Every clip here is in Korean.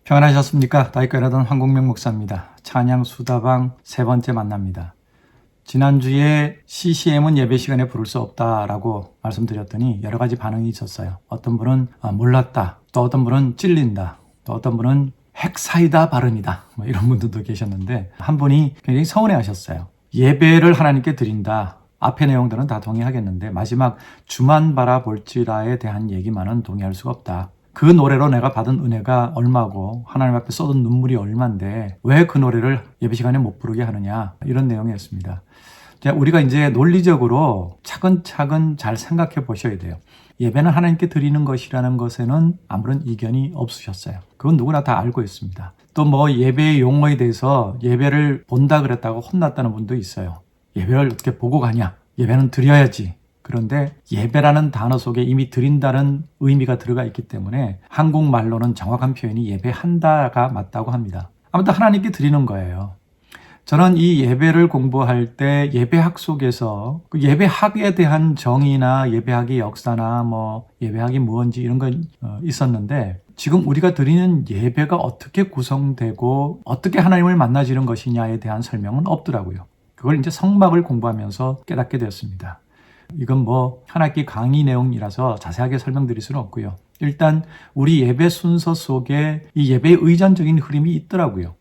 평안하셨습니까? 다윗교회라던 황공명 목사입니다. 찬양 수다방 세 번째 만납니다. 지난주에 CCM은 예배 시간에 부를 수 없다라고 말씀드렸더니 여러 가지 반응이 있었어요. 어떤 분은 몰랐다, 또 어떤 분은 찔린다, 또 어떤 분은 핵사이다 발언이다, 이런 분들도 계셨는데 한 분이 굉장히 서운해 하셨어요. 예배를 하나님께 드린다. 앞의 내용들은 다 동의하겠는데 마지막 주만 바라볼지라에 대한 얘기만은 동의할 수가 없다. 그 노래로 내가 받은 은혜가 얼마고 하나님 앞에 쏟은 눈물이 얼만데 왜 그 노래를 예배 시간에 못 부르게 하느냐, 이런 내용이었습니다. 우리가 이제 논리적으로 차근차근 잘 생각해 보셔야 돼요. 예배는 하나님께 드리는 것이라는 것에는 아무런 이견이 없으셨어요. 그건 누구나 다 알고 있습니다. 또 예배의 용어에 대해서 예배를 본다 그랬다고 혼났다는 분도 있어요. 예배를 어떻게 보고 가냐? 예배는 드려야지. 그런데 예배라는 단어 속에 이미 드린다는 의미가 들어가 있기 때문에 한국말로는 정확한 표현이 예배한다가 맞다고 합니다. 아무튼 하나님께 드리는 거예요. 저는 이 예배를 공부할 때 예배학 속에서 그 예배학에 대한 정의나 예배학의 역사나 예배학이 뭔지 이런 건 있었는데, 지금 우리가 드리는 예배가 어떻게 구성되고 어떻게 하나님을 만나지는 것이냐에 대한 설명은 없더라고요. 그걸 이제 성막을 공부하면서 깨닫게 되었습니다. 이건 한 학기 강의 내용이라서 자세하게 설명드릴 수는 없고요. 일단 우리 예배 순서 속에 이 예배의 의존적인 흐름이 있더라고요.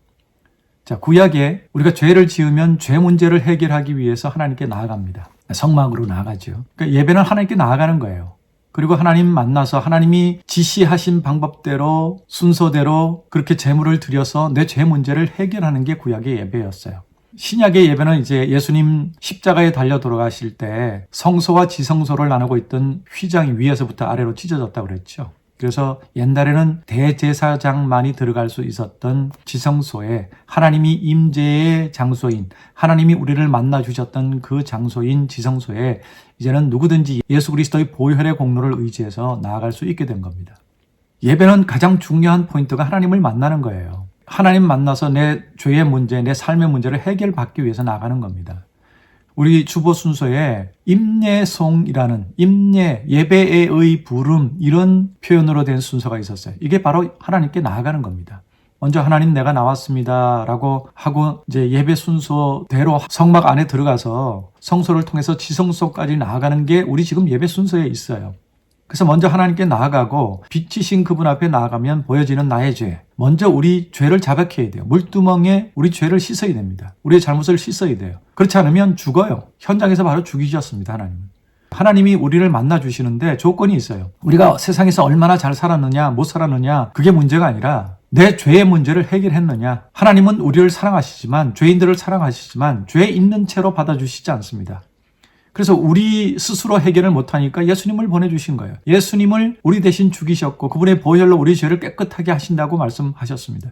구약에 우리가 죄를 지으면 죄 문제를 해결하기 위해서 하나님께 나아갑니다. 성막으로 나아가죠. 그러니까 예배는 하나님께 나아가는 거예요. 그리고 하나님 만나서 하나님이 지시하신 방법대로 순서대로 그렇게 제물을 드려서 내 죄 문제를 해결하는 게 구약의 예배였어요. 신약의 예배는 이제 예수님 십자가에 달려 돌아가실 때 성소와 지성소를 나누고 있던 휘장이 위에서부터 아래로 찢어졌다고 그랬죠. 그래서 옛날에는 대제사장만이 들어갈 수 있었던 지성소에 하나님이 임재의 장소인, 하나님이 우리를 만나 주셨던 그 장소인 지성소에 이제는 누구든지 예수 그리스도의 보혈의 공로를 의지해서 나아갈 수 있게 된 겁니다. 예배는 가장 중요한 포인트가 하나님을 만나는 거예요. 하나님 만나서 내 죄의 문제, 내 삶의 문제를 해결받기 위해서 나가는 겁니다. 우리 주보 순서에 임예송이라는 예배의 부름, 이런 표현으로 된 순서가 있었어요. 이게 바로 하나님께 나아가는 겁니다. 먼저 하나님 내가 나왔습니다 라고 하고 이제 예배 순서대로 성막 안에 들어가서 성소를 통해서 지성소까지 나아가는 게 우리 지금 예배 순서에 있어요. 그래서 먼저 하나님께 나아가고 빛이신 그분 앞에 나아가면 보여지는 나의 죄. 먼저 우리 죄를 자백해야 돼요. 물두멍에 우리 죄를 씻어야 됩니다. 우리의 잘못을 씻어야 돼요. 그렇지 않으면 죽어요. 현장에서 바로 죽이셨습니다, 하나님은. 하나님이 우리를 만나 주시는데 조건이 있어요. 우리가 세상에서 얼마나 잘 살았느냐, 못 살았느냐, 그게 문제가 아니라 내 죄의 문제를 해결했느냐. 하나님은 우리를 사랑하시지만, 죄인들을 사랑하시지만 죄 있는 채로 받아주시지 않습니다. 그래서 우리 스스로 해결을 못하니까 예수님을 보내주신 거예요. 예수님을 우리 대신 죽이셨고 그분의 보혈로 우리 죄를 깨끗하게 하신다고 말씀하셨습니다.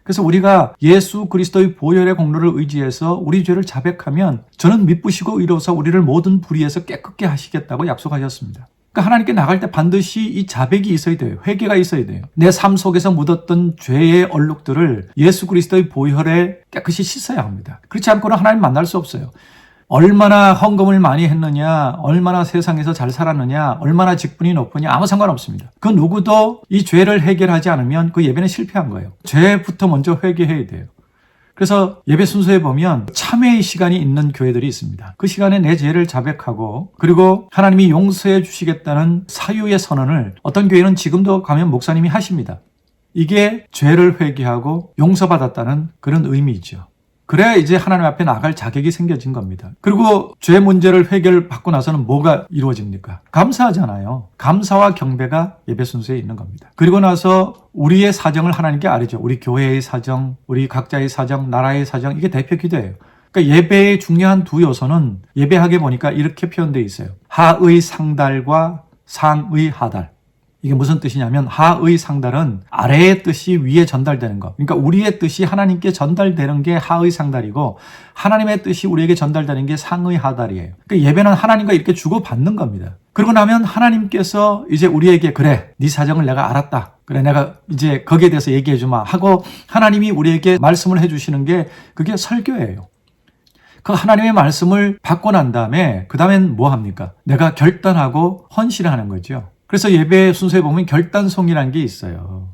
그래서 우리가 예수 그리스도의 보혈의 공로를 의지해서 우리 죄를 자백하면 저는 미쁘시고 의로워서 우리를 모든 불의에서 깨끗게 하시겠다고 약속하셨습니다. 그러니까 하나님께 나갈 때 반드시 이 자백이 있어야 돼요. 회개가 있어야 돼요. 내 삶 속에서 묻었던 죄의 얼룩들을 예수 그리스도의 보혈에 깨끗이 씻어야 합니다. 그렇지 않고는 하나님 만날 수 없어요. 얼마나 헌금을 많이 했느냐, 얼마나 세상에서 잘 살았느냐, 얼마나 직분이 높으냐, 아무 상관없습니다. 그 누구도 이 죄를 해결하지 않으면 그 예배는 실패한 거예요. 죄부터 먼저 회개해야 돼요. 그래서 예배 순서에 보면 참회의 시간이 있는 교회들이 있습니다. 그 시간에 내 죄를 자백하고 그리고 하나님이 용서해 주시겠다는 사유의 선언을 어떤 교회는 지금도 가면 목사님이 하십니다. 이게 죄를 회개하고 용서받았다는 그런 의미이죠. 그래야 이제 하나님 앞에 나갈 자격이 생겨진 겁니다. 그리고 죄 문제를 해결받고 나서는 뭐가 이루어집니까? 감사하잖아요. 감사와 경배가 예배 순서에 있는 겁니다. 그리고 나서 우리의 사정을 하나님께 아뢰죠. 우리 교회의 사정, 우리 각자의 사정, 나라의 사정, 이게 대표 기도예요. 그러니까 예배의 중요한 두 요소는 예배학에 보니까 이렇게 표현되어 있어요. 하의 상달과 상의 하달. 이게 무슨 뜻이냐면 하의 상달은 아래의 뜻이 위에 전달되는 것. 그러니까 우리의 뜻이 하나님께 전달되는 게 하의 상달이고 하나님의 뜻이 우리에게 전달되는 게 상의 하달이에요. 그러니까 예배는 하나님과 이렇게 주고받는 겁니다. 그러고 나면 하나님께서 이제 우리에게 그래, 네 사정을 내가 알았다. 그래, 내가 이제 거기에 대해서 얘기해 주마 하고 하나님이 우리에게 말씀을 해주시는 게 그게 설교예요. 그 하나님의 말씀을 받고 난 다음에 그 다음엔 뭐 합니까? 내가 결단하고 헌신하는 거죠. 그래서 예배 순서에 보면 결단송이라는 게 있어요.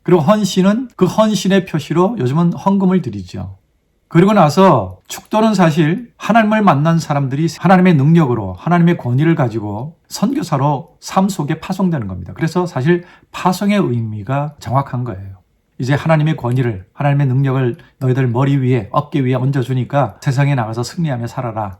그리고 헌신은 그 헌신의 표시로 요즘은 헌금을 드리죠. 그리고 나서 축도는 사실 하나님을 만난 사람들이 하나님의 능력으로 하나님의 권위를 가지고 선교사로 삶 속에 파송되는 겁니다. 그래서 사실 파송의 의미가 정확한 거예요. 이제 하나님의 권위를, 하나님의 능력을 너희들 머리 위에, 어깨 위에 얹어주니까 세상에 나가서 승리하며 살아라.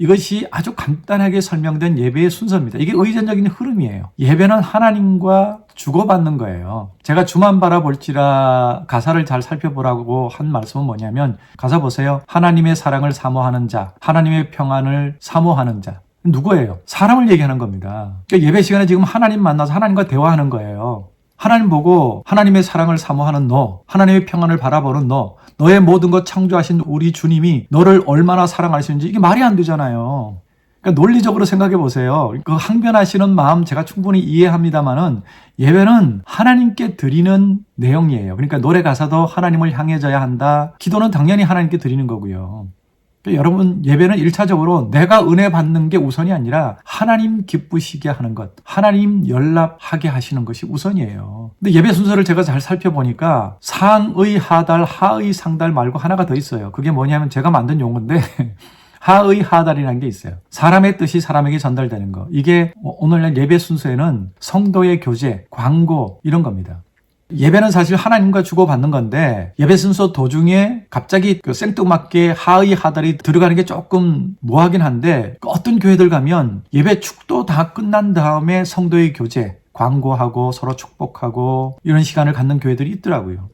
이것이 아주 간단하게 설명된 예배의 순서입니다. 이게 의존적인 흐름이에요. 예배는 하나님과 주고받는 거예요. 제가 주만 바라볼지라 가사를 잘 살펴보라고 한 말씀은 뭐냐면, 가사 보세요. 하나님의 사랑을 사모하는 자, 하나님의 평안을 사모하는 자. 누구예요? 사람을 얘기하는 겁니다. 그러니까 예배 시간에 지금 하나님 만나서 하나님과 대화하는 거예요. 하나님 보고 하나님의 사랑을 사모하는 너, 하나님의 평안을 바라보는 너, 너의 모든 것 창조하신 우리 주님이 너를 얼마나 사랑하시는지 이게 말이 안 되잖아요. 그러니까 논리적으로 생각해 보세요. 그 항변하시는 마음 제가 충분히 이해합니다만은 예배는 하나님께 드리는 내용이에요. 그러니까 노래 가사도 하나님을 향해져야 한다. 기도는 당연히 하나님께 드리는 거고요. 그러니까 여러분 예배는 1차적으로 내가 은혜 받는 게 우선이 아니라 하나님 기쁘시게 하는 것, 하나님 연락하게 하시는 것이 우선이에요. 근데 예배 순서를 제가 잘 살펴보니까 상의 하달, 하의 상달 말고 하나가 더 있어요. 그게 뭐냐면 제가 만든 용어인데 하의 하달이라는 게 있어요. 사람의 뜻이 사람에게 전달되는 거. 이게 오늘날 예배 순서에는 성도의 교제, 광고 이런 겁니다. 예배는 사실 하나님과 주고받는 건데 예배 순서 도중에 갑자기 그 생뚱맞게 하의 하달이 들어가는 게 조금 뭐하긴 한데 어떤 교회들 가면 예배 축도 다 끝난 다음에 성도의 교제, 광고하고 서로 축복하고 이런 시간을 갖는 교회들이 있더라고요.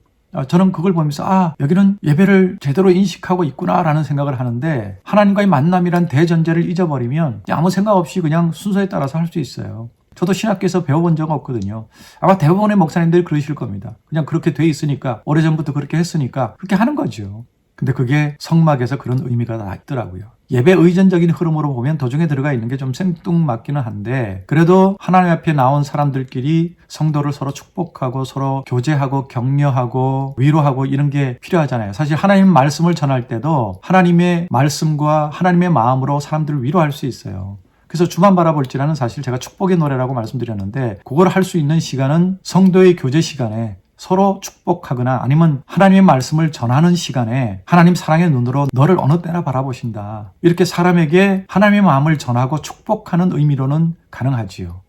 저는 그걸 보면서 여기는 예배를 제대로 인식하고 있구나라는 생각을 하는데 하나님과의 만남이란 대전제를 잊어버리면 아무 생각 없이 그냥 순서에 따라서 할 수 있어요. 저도 신학교에서 배워본 적은 없거든요. 아마 대부분의 목사님들이 그러실 겁니다. 그냥 그렇게 돼 있으니까 오래전부터 그렇게 했으니까 그렇게 하는 거죠. 근데 그게 성막에서 그런 의미가 다 있더라고요. 예배 의존적인 흐름으로 보면 도중에 들어가 있는 게 좀 생뚱맞기는 한데 그래도 하나님 앞에 나온 사람들끼리 성도를 서로 축복하고 서로 교제하고 격려하고 위로하고 이런 게 필요하잖아요. 사실 하나님 말씀을 전할 때도 하나님의 말씀과 하나님의 마음으로 사람들을 위로할 수 있어요. 그래서 주만 바라볼지라는 사실 제가 축복의 노래라고 말씀드렸는데 그걸 할 수 있는 시간은 성도의 교제 시간에 서로 축복하거나 아니면 하나님의 말씀을 전하는 시간에 하나님 사랑의 눈으로 너를 어느 때나 바라보신다. 이렇게 사람에게 하나님의 마음을 전하고 축복하는 의미로는 가능하지요.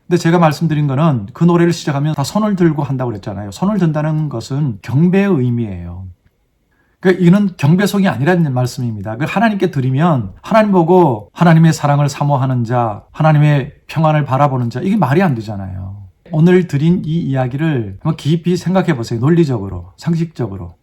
근데 제가 말씀드린 거는 그 노래를 시작하면 다 손을 들고 한다고 그랬잖아요. 손을 든다는 것은 경배의 의미예요. 그러니까 이는 경배송이 아니라는 말씀입니다. 하나님께 드리면 하나님 보고 하나님의 사랑을 사모하는 자, 하나님의 평안을 바라보는 자, 이게 말이 안 되잖아요. 오늘 드린 이 이야기를 한번 깊이 생각해 보세요. 논리적으로, 상식적으로.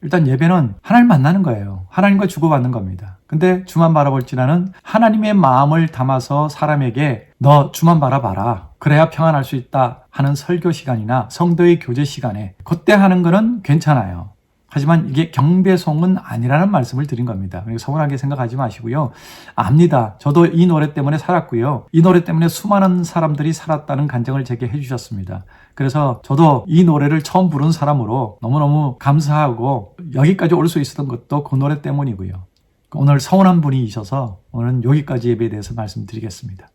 일단 예배는 하나님 만나는 거예요. 하나님과 주고받는 겁니다. 근데 주만 바라볼지라는 하나님의 마음을 담아서 사람에게 너 주만 바라봐라. 그래야 평안할 수 있다 하는 설교 시간이나 성도의 교제 시간에 그때 하는 거는 괜찮아요. 하지만 이게 경배송은 아니라는 말씀을 드린 겁니다. 서운하게 생각하지 마시고요. 압니다. 저도 이 노래 때문에 살았고요. 이 노래 때문에 수많은 사람들이 살았다는 간증을 제게 해주셨습니다. 그래서 저도 이 노래를 처음 부른 사람으로 너무너무 감사하고 여기까지 올 수 있었던 것도 그 노래 때문이고요. 오늘 서운한 분이 있어서 오늘은 여기까지 예배에 대해서 말씀드리겠습니다.